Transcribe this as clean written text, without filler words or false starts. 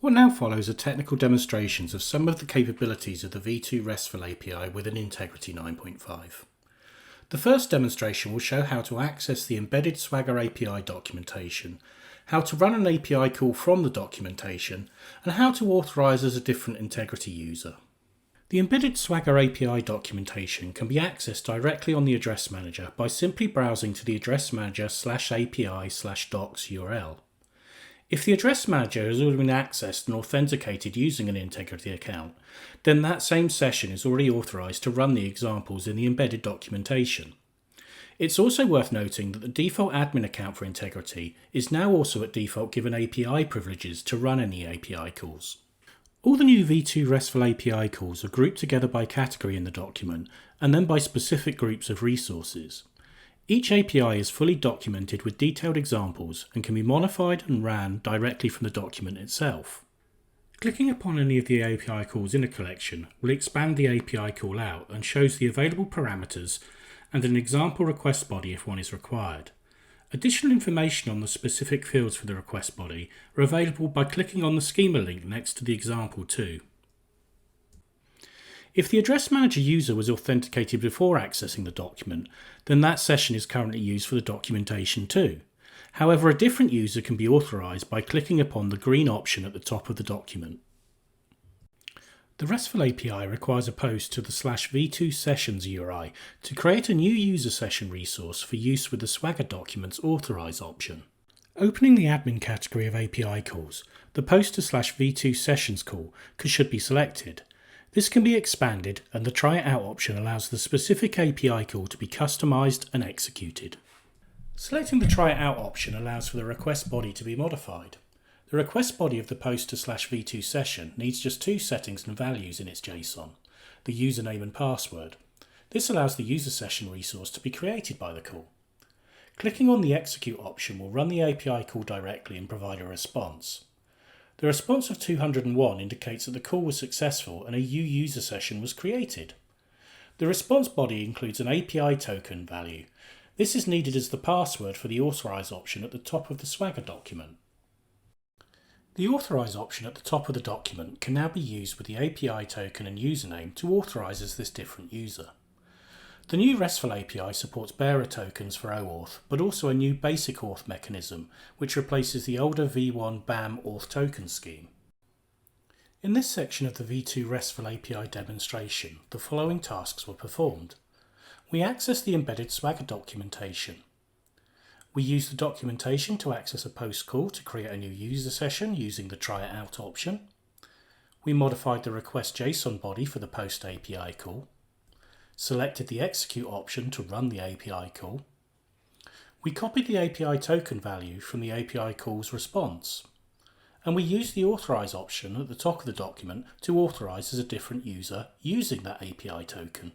What now follows are technical demonstrations of some of the capabilities of the V2 RESTful API within Integrity 9.5. The first demonstration will show how to access the embedded Swagger API documentation, how to run an API call from the documentation, and how to authorize as a different Integrity user. The embedded Swagger API documentation can be accessed directly on the Address Manager by simply browsing to the Address Manager/API/docs URL. If the Address Manager has already been accessed and authenticated using an Integrity account, then that same session is already authorized to run the examples in the embedded documentation. It's also worth noting that the default admin account for Integrity is now also at default given API privileges to run any API calls. All the new V2 RESTful API calls are grouped together by category in the document and then by specific groups of resources. Each API is fully documented with detailed examples and can be modified and ran directly from the document itself. Clicking upon any of the API calls in a collection will expand the API call out and shows the available parameters and an example request body if one is required. Additional information on the specific fields for the request body are available by clicking on the schema link next to the example too. If the Address Manager user was authenticated before accessing the document, then that session is currently used for the documentation too. However, a different user can be authorized by clicking upon the green option at the top of the document. The RESTful API requires a post to the /v2 sessions URI to create a new user session resource for use with the Swagger documents authorize option. Opening the admin category of API calls, the post to /v2 sessions call should be selected. This can be expanded, and the try it out option allows the specific API call to be customized and executed. Selecting the try it out option allows for the request body to be modified. The request body of the post to /v2 session needs just two settings and values in its JSON, the username and password. This allows the user session resource to be created by the call. Clicking on the execute option will run the API call directly and provide a response. The response of 201 indicates that the call was successful and a new user session was created. The response body includes an API token value. This is needed as the password for the authorize option at the top of the Swagger document. The authorize option at the top of the document can now be used with the API token and username to authorize as this different user. The new RESTful API supports bearer tokens for OAuth, but also a new basic auth mechanism, which replaces the older v1 BAM auth token scheme. In this section of the V2 RESTful API demonstration, the following tasks were performed. We accessed the embedded Swagger documentation. We used the documentation to access a post call to create a new user session using the try it out option. We modified the request JSON body for the post API call. Selected the execute option to run the API call. We copied the API token value from the API call's response. And we used the authorize option at the top of the document to authorize as a different user using that API token.